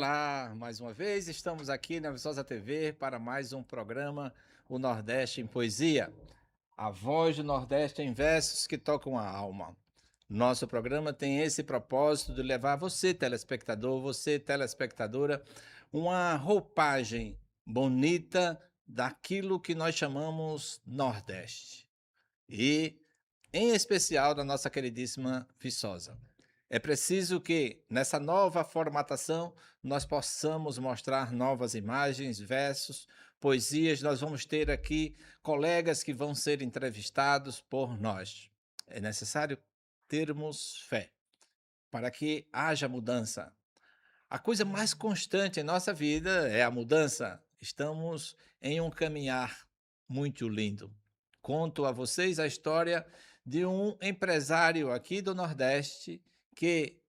Olá, mais uma vez estamos aqui na Viçosa TV para mais um programa, o Nordeste em Poesia. A voz do Nordeste em versos que tocam a alma. Nosso programa tem esse propósito de levar você, telespectador, você, telespectadora, uma roupagem bonita daquilo que nós chamamos Nordeste. E, em especial, da nossa queridíssima Viçosa. É preciso que, nessa nova formatação, nós possamos mostrar novas imagens, versos, poesias. Nós vamos ter aqui colegas que vão ser entrevistados por nós. É necessário termos fé para que haja mudança. A coisa mais constante em nossa vida é a mudança. Estamos em um caminhar muito lindo. Conto a vocês a história de um empresário aqui do Nordeste que,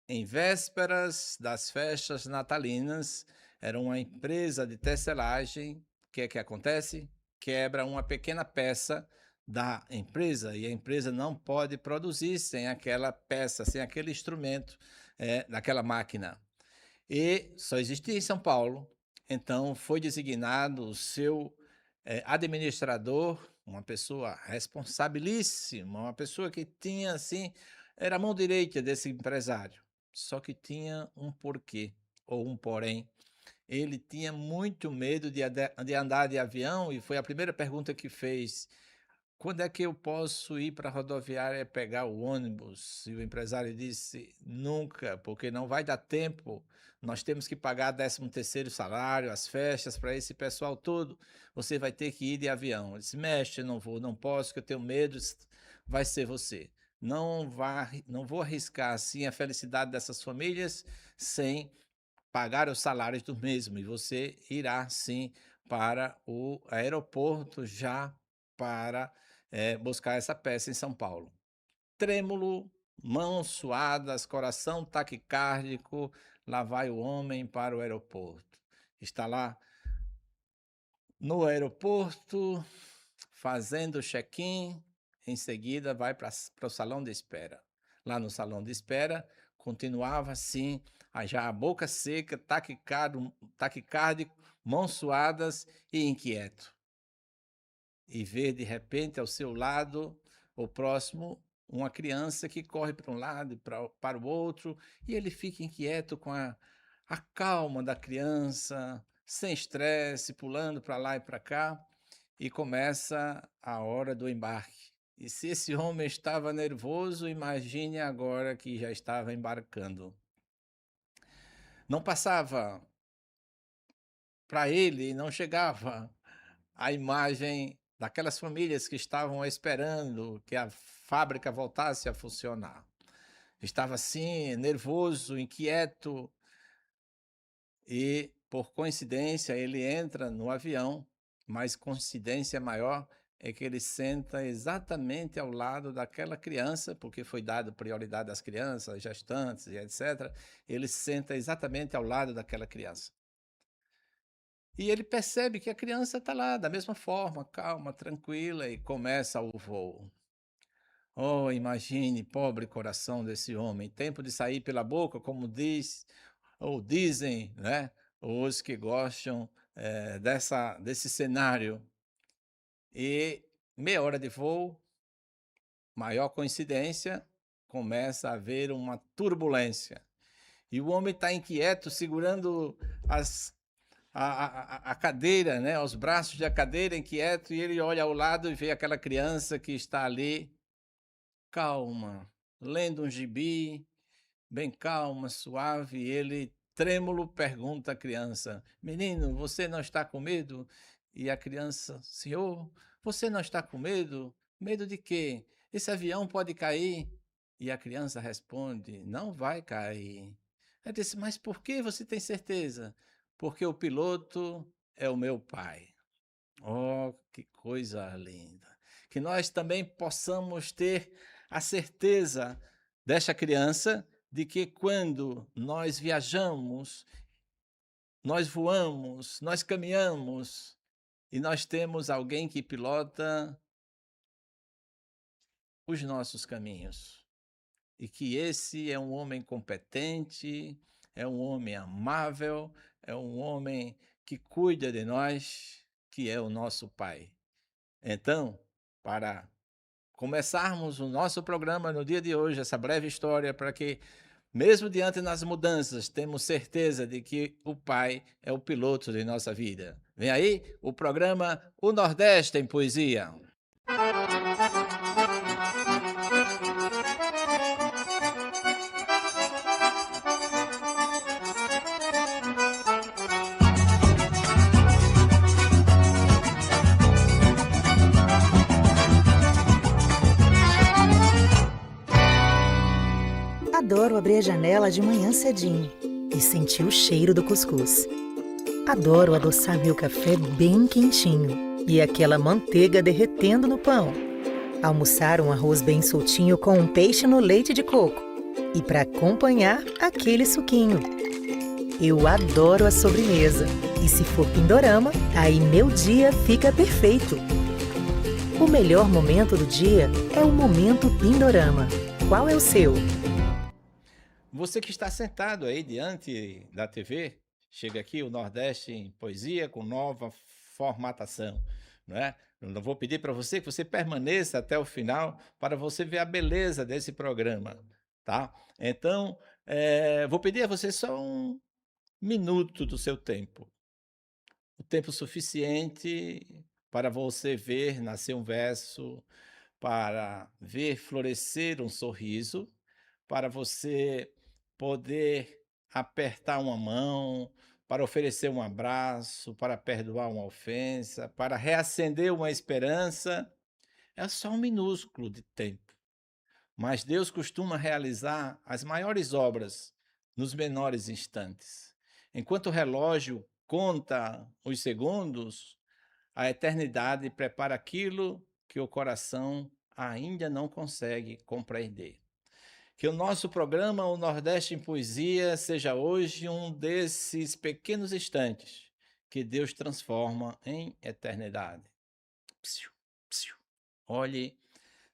em vésperas das festas natalinas, era uma empresa de tecelagem. O que é que acontece? Quebra uma pequena peça da empresa e a empresa não pode produzir sem aquela peça, sem aquele instrumento, daquela máquina. E só existia em São Paulo, então foi designado o seu, administrador, uma pessoa responsabilíssima, uma pessoa que tinha, assim, era a mão direita desse empresário. Só que tinha um porquê, ou um porém. Ele tinha muito medo de andar de avião e foi a primeira pergunta que fez: "Quando é que eu posso ir para a rodoviária pegar o ônibus?" E o empresário disse: "Nunca, porque não vai dar tempo. Nós temos que pagar 13º salário, as festas para esse pessoal todo. Você vai ter que ir de avião." Ele disse: "Mestre, não vou, não posso, que eu tenho medo, vai ser você. Não vou arriscar assim a felicidade dessas famílias sem pagar os salários do mesmo, e você irá sim para o aeroporto já para, buscar essa peça em São Paulo." Trêmulo, mãos suadas, coração taquicárdico, lá vai o homem para o aeroporto. Está lá no aeroporto, fazendo o check-in, em seguida vai para o salão de espera. Lá no salão de espera, continuava assim, já a boca seca, taquicárdico, mãos suadas e inquieto. E vê de repente ao seu lado, ou próximo, uma criança que corre para um lado e para o outro, e ele fica inquieto com a calma da criança, sem estresse, pulando para lá e para cá, e começa a hora do embarque. E se esse homem estava nervoso, imagine agora que já estava embarcando. Não passava para ele, não chegava a imagem daquelas famílias que estavam esperando que a fábrica voltasse a funcionar. Estava assim, nervoso, inquieto, e, por coincidência, ele entra no avião, mas coincidência maior é que ele senta exatamente ao lado daquela criança, porque foi dado prioridade às crianças, gestantes e etc. Ele senta exatamente ao lado daquela criança. E ele percebe que a criança está lá, da mesma forma, calma, tranquila, e começa o voo. Oh, imagine, pobre coração desse homem, tempo de sair pela boca, como diz, ou dizem, né, os que gostam desse cenário. E meia hora de voo, maior coincidência, começa a haver uma turbulência. E o homem está inquieto, segurando as a cadeira, né, os braços da cadeira, inquieto, e ele olha ao lado e vê aquela criança que está ali, calma, lendo um gibi, bem calma, suave, e ele, trêmulo, pergunta à criança: "Menino, você não está com medo?" E a criança: "Senhor, você não está com medo? Medo de quê? Esse avião pode cair?" E a criança responde: "Não vai cair." Ela disse: "Mas por que você tem certeza?" "Porque o piloto é o meu pai." Oh, que coisa linda! Que nós também possamos ter a certeza desta criança de que quando nós viajamos, nós voamos, nós caminhamos e nós temos alguém que pilota os nossos caminhos. E que esse é um homem competente, é um homem amável, é um homem que cuida de nós, que é o nosso Pai. Então, para começarmos o nosso programa no dia de hoje, essa breve história, para que, mesmo diante das mudanças, temos certeza de que o Pai é o piloto de nossa vida. Vem aí o programa O Nordeste em Poesia. Adoro abrir a janela de manhã cedinho e sentir o cheiro do cuscuz. Adoro adoçar meu café bem quentinho e aquela manteiga derretendo no pão. Almoçar um arroz bem soltinho com um peixe no leite de coco. E para acompanhar, aquele suquinho. Eu adoro a sobremesa. E se for Pindorama, aí meu dia fica perfeito. O melhor momento do dia é o momento Pindorama. Qual é o seu? Você que está sentado aí diante da TV, chega aqui o Nordeste em Poesia com nova formatação, não é? Eu não vou pedir para você que você permaneça até o final para você ver a beleza desse programa, tá? Então, vou pedir a você só um minuto do seu tempo, o tempo suficiente para você ver nascer um verso, para ver florescer um sorriso, para você poder apertar uma mão, para oferecer um abraço, para perdoar uma ofensa, para reacender uma esperança. É só um minúsculo de tempo. Mas Deus costuma realizar as maiores obras nos menores instantes. Enquanto o relógio conta os segundos, a eternidade prepara aquilo que o coração ainda não consegue compreender. Que o nosso programa, o Nordeste em Poesia, seja hoje um desses pequenos instantes que Deus transforma em eternidade. Psiu, psiu. Olhe,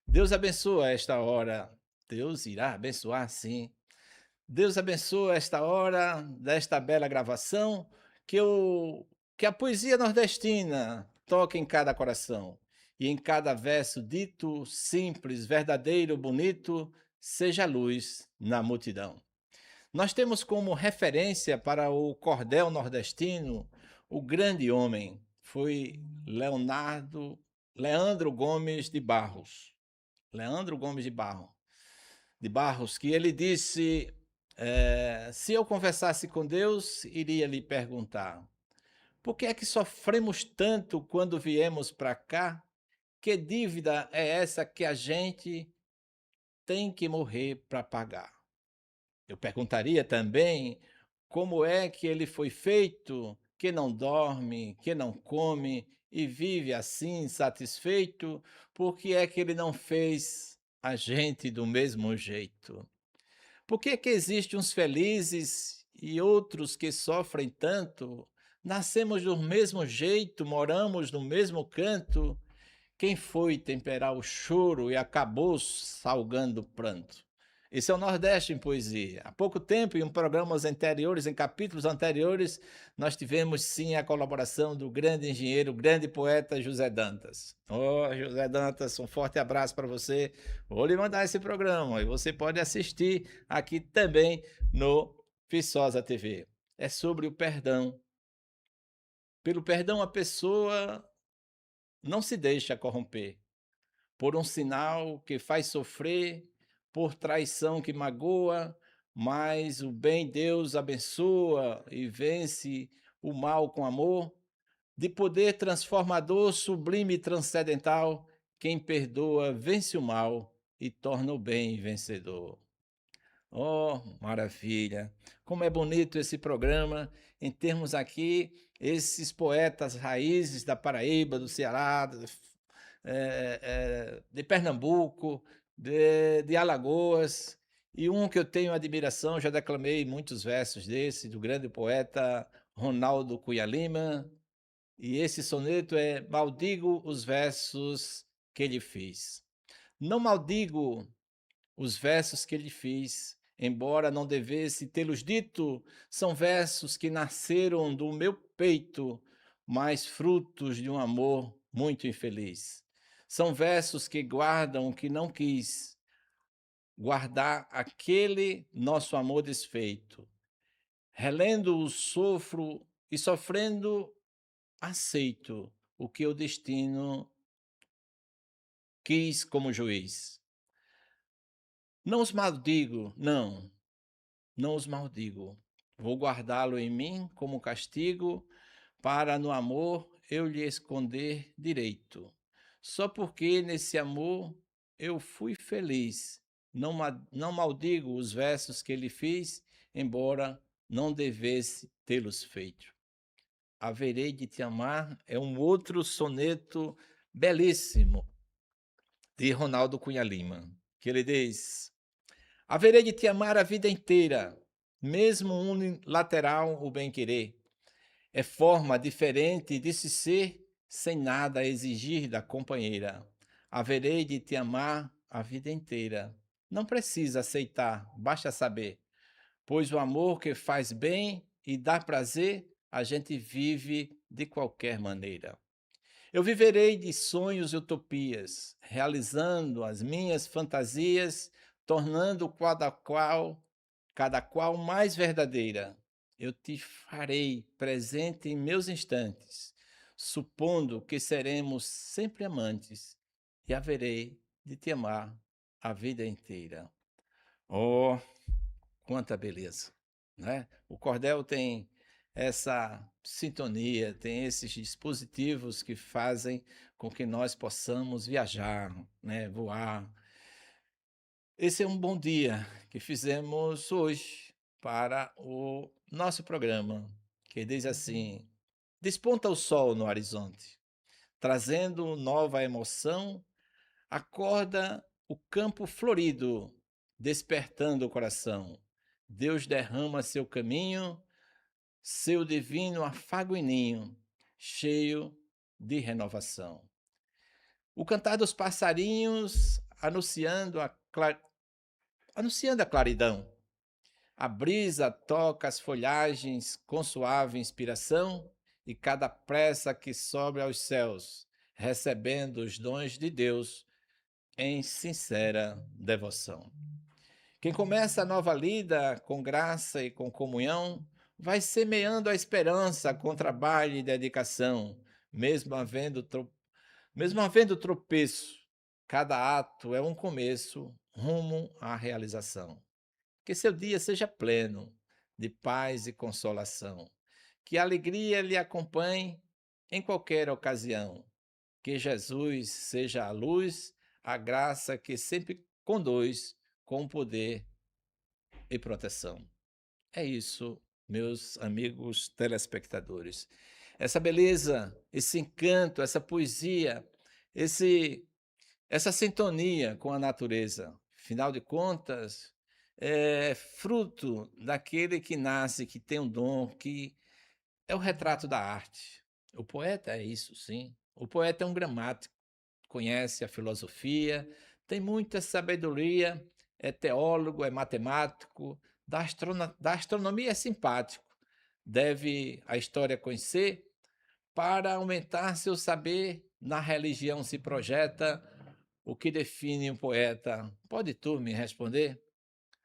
Deus abençoa esta hora. Deus irá abençoar, sim. Deus abençoa esta hora desta bela gravação, que, que a poesia nordestina toque em cada coração e em cada verso dito, simples, verdadeiro, bonito, seja luz na multidão. Nós temos como referência para o cordel nordestino o grande homem, foi Leandro Gomes de Barros. Leandro Gomes de Barros, que ele disse: se eu conversasse com Deus, iria lhe perguntar: por que é que sofremos tanto quando viemos para cá? Que dívida é essa que a gente tem que morrer para pagar? Eu perguntaria também como é que ele foi feito, que não dorme, que não come e vive assim satisfeito, por que é que ele não fez a gente do mesmo jeito? Por que que existem uns felizes e outros que sofrem tanto? Nascemos do mesmo jeito, moramos no mesmo canto. Quem foi temperar o choro e acabou salgando o pranto? Esse é o Nordeste em Poesia. Há pouco tempo, em programas anteriores, em capítulos anteriores, nós tivemos sim a colaboração do grande engenheiro, grande poeta José Dantas. José Dantas, um forte abraço para você. Vou lhe mandar esse programa e você pode assistir aqui também no Viçosa TV. É sobre o perdão. Pelo perdão, a pessoa não se deixa corromper por um sinal que faz sofrer, por traição que magoa, mas o bem Deus abençoa e vence o mal com amor, de poder transformador, sublime e transcendental, quem perdoa vence o mal e torna o bem vencedor. Oh, maravilha! Como é bonito esse programa, em termos aqui, esses poetas raízes da Paraíba, do Ceará, de Pernambuco, de Alagoas, e um que eu tenho admiração, já declamei muitos versos desse, do grande poeta Ronaldo Cunha Lima, e esse soneto é Maldigo os versos que ele fez. Não maldigo os versos que ele fez, embora não devesse tê-los dito, são versos que nasceram do meu peito, mas frutos de um amor muito infeliz. São versos que guardam o que não quis, guardar aquele nosso amor desfeito. Relendo-o, sofro e sofrendo, aceito o que o destino quis como juiz. Não os maldigo, não os maldigo. Vou guardá-lo em mim como castigo, para no amor eu lhe esconder direito. Só porque nesse amor eu fui feliz. Não maldigo os versos que ele fiz, embora não devesse tê-los feito. Haverei de te amar é um outro soneto belíssimo de Ronaldo Cunha Lima, que ele diz: haverei de te amar a vida inteira, mesmo unilateral o bem-querer. É forma diferente de se ser, sem nada exigir da companheira. Haverei de te amar a vida inteira. Não precisa aceitar, basta saber, pois o amor que faz bem e dá prazer, a gente vive de qualquer maneira. Eu viverei de sonhos e utopias, realizando as minhas fantasias, tornando cada qual mais verdadeira. Eu te farei presente em meus instantes, supondo que seremos sempre amantes, e haverei de te amar a vida inteira. Oh, quanta beleza, né? O cordel tem essa sintonia, tem esses dispositivos que fazem com que nós possamos viajar, né, voar. Esse é um bom dia que fizemos hoje para o nosso programa, que diz assim: desponta o sol no horizonte, trazendo nova emoção, acorda o campo florido, despertando o coração. Deus derrama seu caminho, seu divino afago e ninho, cheio de renovação. O cantar dos passarinhos anunciando a claridão. A brisa toca as folhagens com suave inspiração e cada pressa que sobe aos céus, recebendo os dons de Deus em sincera devoção. Quem começa a nova lida com graça e com comunhão, vai semeando a esperança com trabalho e dedicação, mesmo havendo, mesmo havendo tropeço. Cada ato é um começo rumo à realização. Que seu dia seja pleno de paz e consolação. Que a alegria lhe acompanhe em qualquer ocasião. Que Jesus seja a luz, a graça que sempre conduz com poder e proteção. É isso, meus amigos telespectadores. Essa beleza, esse encanto, essa poesia, essa sintonia com a natureza, afinal de contas, é fruto daquele que nasce, que tem um dom, que é o retrato da arte. O poeta é isso, sim. O poeta é um gramático, conhece a filosofia, tem muita sabedoria, é teólogo, é matemático, da astronomia é simpático, deve a história conhecer, para aumentar seu saber, na religião se projeta. O que define um poeta? Pode tu me responder?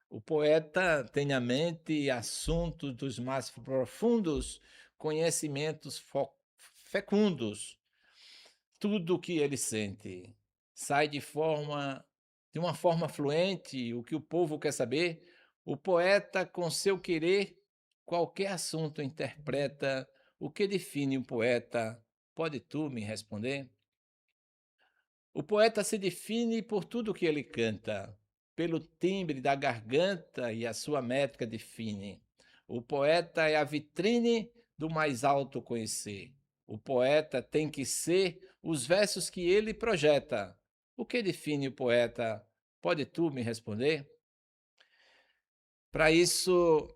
O poeta tem à mente assuntos dos mais profundos, conhecimentos fecundos. Tudo o que ele sente sai de uma forma fluente, o que o povo quer saber. O poeta, com seu querer, qualquer assunto interpreta. O que define um poeta? Pode tu me responder? O poeta se define por tudo que ele canta, pelo timbre da garganta e a sua métrica define. O poeta é a vitrine do mais alto conhecer. O poeta tem que ser os versos que ele projeta. O que define o poeta? Pode tu me responder? Para isso,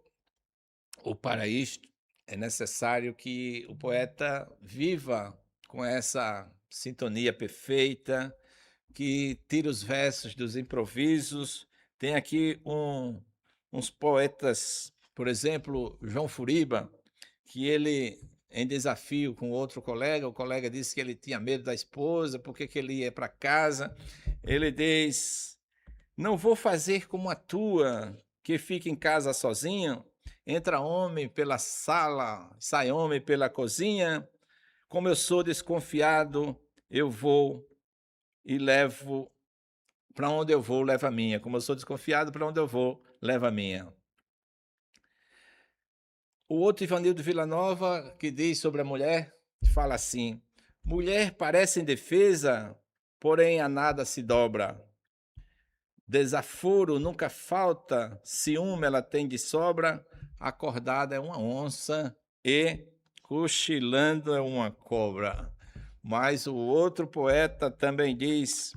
ou para isto, é necessário que o poeta viva com essa sintonia perfeita, que tira os versos dos improvisos. Tem aqui uns poetas, por exemplo, João Furiba, que ele, em desafio com outro colega, o colega disse que ele tinha medo da esposa, porque que ele ia para casa. Ele diz: não vou fazer como a tua, que fica em casa sozinho, entra homem pela sala, sai homem pela cozinha. Como eu sou desconfiado, eu vou e levo para onde eu vou, leva a minha. Como eu sou desconfiado, para onde eu vou, leva a minha. O outro Ivanildo Villanova, que diz sobre a mulher, fala assim: mulher parece indefesa, porém a nada se dobra. Desaforo nunca falta, ciúme ela tem de sobra, acordada é uma onça e cochilando é uma cobra. Mas o outro poeta também diz,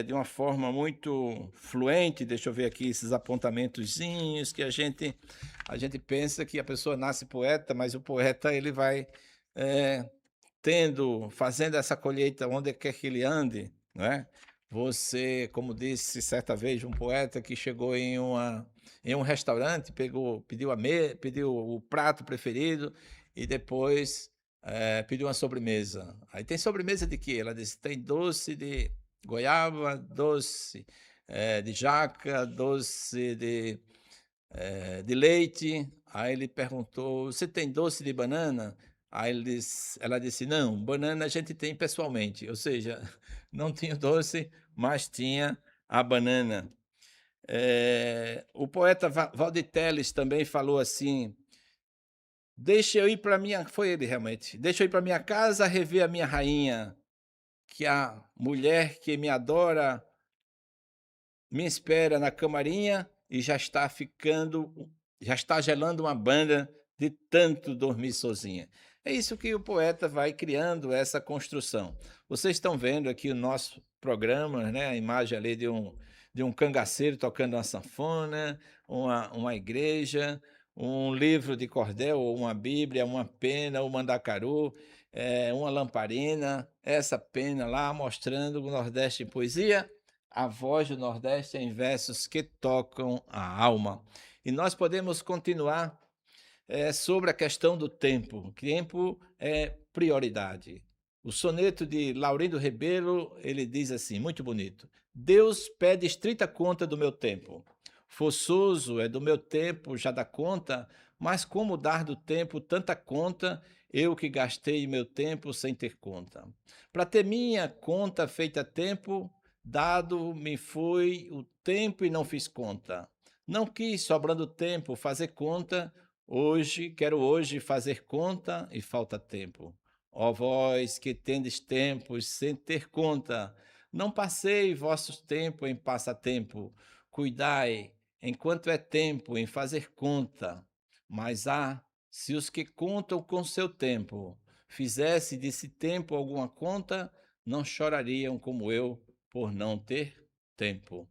de uma forma muito fluente, deixa eu ver aqui esses apontamentozinhos, que a gente pensa que a pessoa nasce poeta, mas o poeta ele vai eh, fazendo essa colheita onde quer que ele ande, não é? Você, como disse certa vez um poeta que chegou em um restaurante, pediu o prato preferido e depois pediu uma sobremesa. Aí tem sobremesa de quê? Ela disse, tem doce de goiaba, doce de jaca, doce de leite. Aí ele perguntou: você tem doce de banana? Ela disse: não, banana a gente tem pessoalmente. Ou seja, não tinha o doce, mas tinha a banana. O poeta Valdir Teles também falou assim: deixa eu ir para minha. Foi ele realmente. Deixa eu ir para minha casa rever a minha rainha, que a mulher que me adora me espera na camarinha e já está gelando uma banda de tanto dormir sozinha. É isso que o poeta vai criando essa construção. Vocês estão vendo aqui o nosso programa, né? A imagem ali de um cangaceiro tocando uma sanfona, uma igreja, um livro de cordel, ou uma Bíblia, uma pena, um mandacaru, uma lamparina, essa pena lá mostrando o Nordeste em poesia, a voz do Nordeste em versos que tocam a alma. E nós podemos continuar sobre a questão do tempo. O tempo é prioridade. O soneto de Laurindo Rebelo, ele diz assim, muito bonito: Deus pede estrita conta do meu tempo. Forçoso é do meu tempo, já dá conta, mas como dar do tempo tanta conta, eu que gastei meu tempo sem ter conta. Para ter minha conta feita a tempo, dado me foi o tempo e não fiz conta. Não quis, sobrando tempo, fazer conta. Quero hoje fazer conta e falta tempo. Ó vós que tendes tempos sem ter conta, não passei vossos tempos em passatempo. Cuidai, enquanto é tempo, em fazer conta. Mas se os que contam com seu tempo fizesse desse tempo alguma conta, não chorariam como eu por não ter tempo.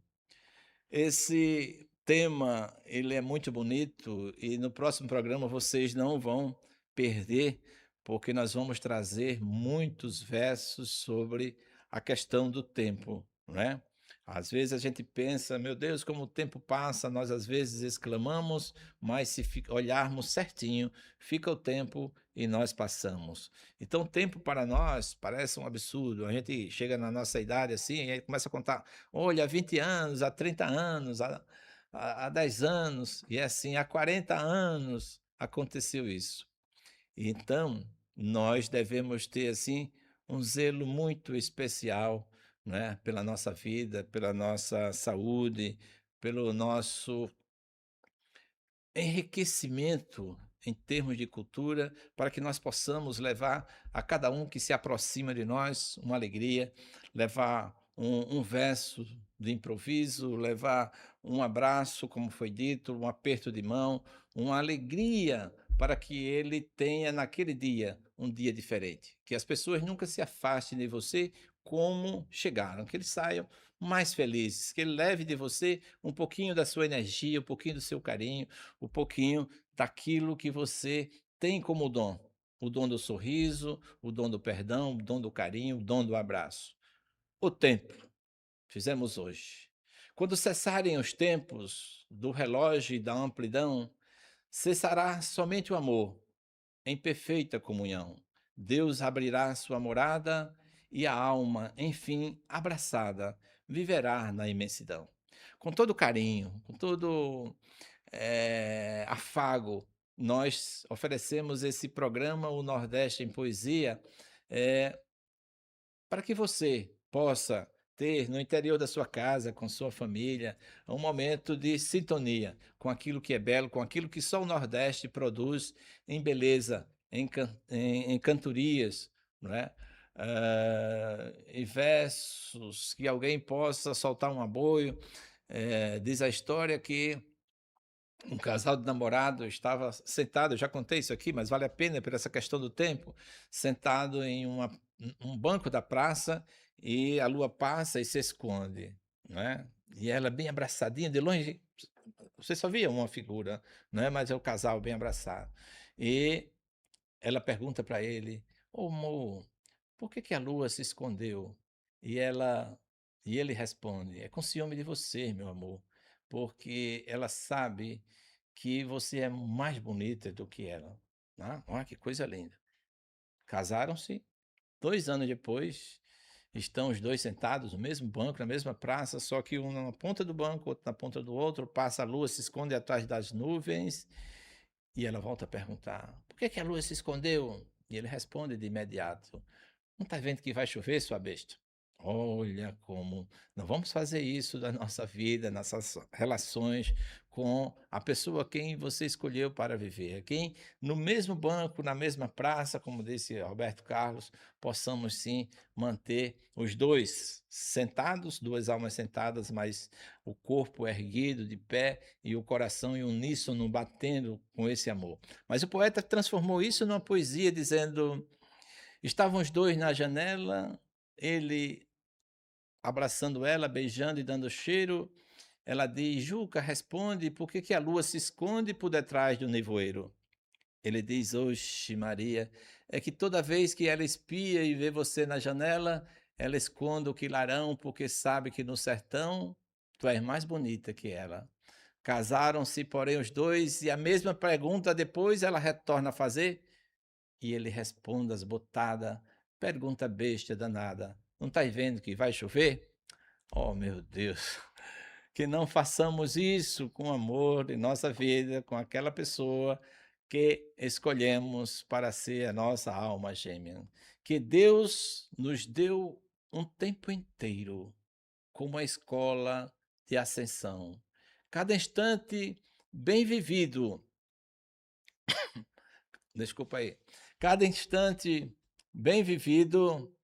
Esse tema, ele é muito bonito e no próximo programa vocês não vão perder, porque nós vamos trazer muitos versos sobre a questão do tempo, né? Às vezes a gente pensa, meu Deus, como o tempo passa, nós às vezes exclamamos, mas se olharmos certinho, fica o tempo e nós passamos. Então, o tempo para nós parece um absurdo. A gente chega na nossa idade assim e aí começa a contar. Olha, há 20 anos, há 30 anos, há 10 anos, e assim, há 40 anos aconteceu isso. Então, nós devemos ter, assim, um zelo muito especial, né, pela nossa vida, pela nossa saúde, pelo nosso enriquecimento em termos de cultura, para que nós possamos levar a cada um que se aproxima de nós uma alegria, levar um verso de improviso, levar um abraço, como foi dito, um aperto de mão, uma alegria para que ele tenha naquele dia um dia diferente. Que as pessoas nunca se afastem de você como chegaram, que eles saiam mais felizes, que ele leve de você um pouquinho da sua energia, um pouquinho do seu carinho, um pouquinho daquilo que você tem como dom. O dom do sorriso, o dom do perdão, o dom do carinho, o dom do abraço. O tempo, fizemos hoje. Quando cessarem os tempos do relógio e da amplidão, cessará somente o amor em perfeita comunhão. Deus abrirá sua morada e a alma, enfim, abraçada, viverá na imensidão. Com todo carinho, com todo afago, nós oferecemos esse programa, o Nordeste em Poesia, eh, para que você possa ter no interior da sua casa, com sua família, um momento de sintonia com aquilo que é belo, com aquilo que só o Nordeste produz em beleza, em cantorias, não é? Em versos, que alguém possa soltar um aboio. Diz a história que um casal de namorado estava sentado, eu já contei isso aqui, mas vale a pena por essa questão do tempo, sentado em um banco da praça e a lua passa e se esconde, né? E ela bem abraçadinha, de longe, você só via uma figura, né? Mas é o casal bem abraçado. E ela pergunta para ele: "Ô amor, por que que a lua se escondeu?" E ela e ele responde: "É com ciúme de você, meu amor, porque ela sabe que você é mais bonita do que ela." Ah, olha que coisa linda. Casaram-se, 2 anos depois, estão os 2 sentados no mesmo banco, na mesma praça, só que um na ponta do banco, outro na ponta do outro, passa a lua, se esconde atrás das nuvens, e ela volta a perguntar: "Por que que a lua se escondeu?" E ele responde de imediato: "Não está vendo que vai chover, sua besta?" Olha como não vamos fazer isso da nossa vida, nossas relações com a pessoa quem você escolheu para viver, quem no mesmo banco, na mesma praça, como disse Roberto Carlos, possamos sim manter os 2 sentados, 2 almas sentadas, mas o corpo erguido, de pé, e o coração em uníssono batendo com esse amor. Mas o poeta transformou isso numa poesia dizendo: estavam os 2 na janela, ele abraçando ela, beijando e dando cheiro. Ela diz: "Juca, responde, por que que a lua se esconde por detrás do nevoeiro?" Ele diz: "Oxe, Maria, é que toda vez que ela espia e vê você na janela, ela esconde o quilarão, porque sabe que no sertão tu és mais bonita que ela." Casaram-se, porém, os 2 e a mesma pergunta depois ela retorna a fazer, e ele responde esbotada: "Pergunta besta danada, não estás vendo que vai chover?" Oh, meu Deus, que não façamos isso com amor em nossa vida, com aquela pessoa que escolhemos para ser a nossa alma gêmea. Que Deus nos deu um tempo inteiro como a escola de ascensão. Cada instante bem vivido, desculpa aí, cada instante bem vivido,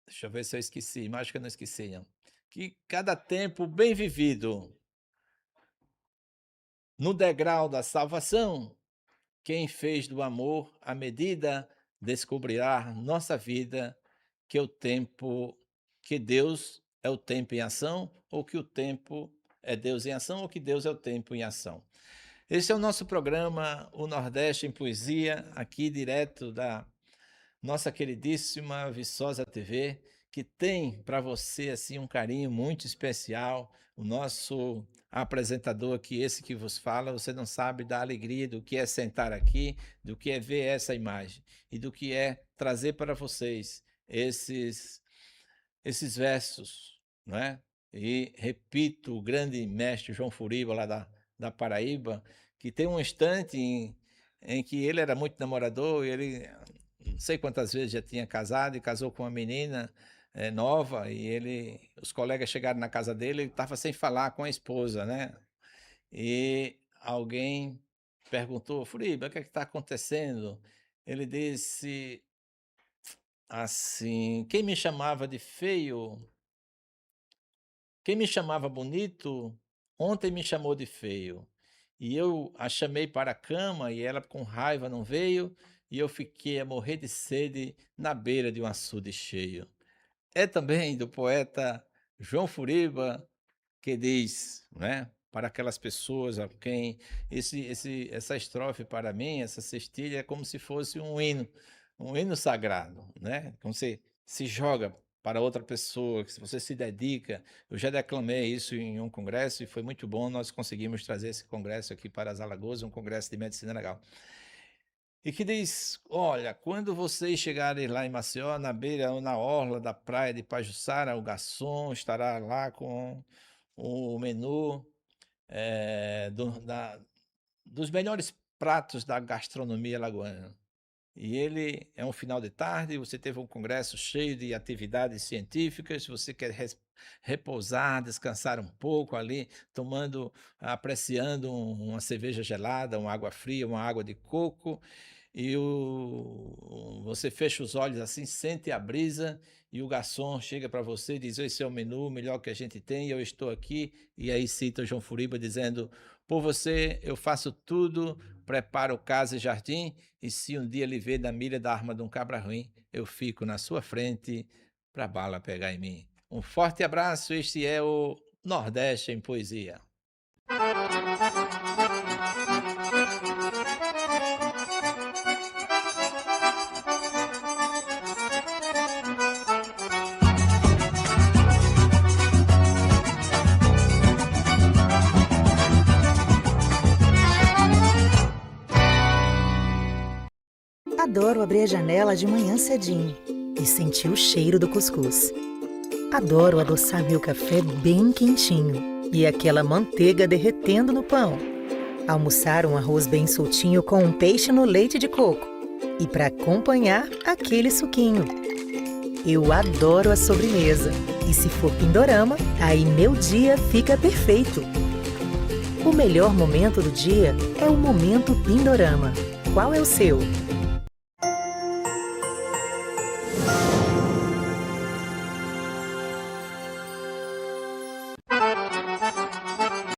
deixa eu ver se eu esqueci, mas acho que eu não esqueci não. Que cada tempo bem vivido no degrau da salvação, quem fez do amor a medida, descobrirá nossa vida, que o tempo, que Deus é o tempo em ação, ou que o tempo é Deus em ação, ou que Deus é o tempo em ação. Esse é o nosso programa, o Nordeste em Poesia, aqui direto da nossa queridíssima Viçosa TV, que tem para você assim um carinho muito especial. O nosso apresentador aqui, esse que vos fala, você não sabe da alegria do que é sentar aqui, do que é ver essa imagem e do que é trazer para vocês esses versos, não é? E repito, o grande mestre João Furiba, lá da Paraíba, que tem um instante em que ele era muito namorador, e ele não sei quantas vezes já tinha casado e casou com uma menina nova, e os colegas chegaram na casa dele, ele estava sem falar com a esposa, né? E alguém perguntou: Furiba, o que é que está acontecendo? Ele disse assim: quem me chamava de feio, quem me chamava bonito, ontem me chamou de feio. E eu a chamei para a cama e ela com raiva não veio, e eu fiquei a morrer de sede na beira de um açude cheio. É também do poeta João Furiba que diz, né, para aquelas pessoas a quem essa estrofe para mim, essa cestilha é como se fosse um hino sagrado, né? Como você se joga para outra pessoa, que se você se dedica, eu já declamei isso em um congresso e foi muito bom, nós conseguimos trazer esse congresso aqui para as Alagoas, um congresso de medicina legal. E que diz, olha, quando vocês chegarem lá em Maceió, na beira ou na orla da praia de Pajuçara, o garçom estará lá com o menu dos melhores pratos da gastronomia lagoana. E ele é um final de tarde, você teve um congresso cheio de atividades científicas, você quer repousar, descansar um pouco ali, apreciando uma cerveja gelada, uma água fria, uma água de coco, e você fecha os olhos assim, sente a brisa, e o garçom chega para você e diz, esse é o menu melhor que a gente tem, eu estou aqui, e aí cita o João Furiba dizendo, por você eu faço tudo, preparo casa e jardim, e se um dia lhe ver na milha da arma de um cabra ruim, eu fico na sua frente pra bala pegar em mim. Um forte abraço, este é o Nordeste em Poesia. Adoro abrir a janela de manhã cedinho e sentir o cheiro do cuscuz. Adoro adoçar meu café bem quentinho e aquela manteiga derretendo no pão. Almoçar um arroz bem soltinho com um peixe no leite de coco. E para acompanhar, aquele suquinho. Eu adoro a sobremesa. E se for Pindorama, aí meu dia fica perfeito. O melhor momento do dia é o momento Pindorama. Qual é o seu?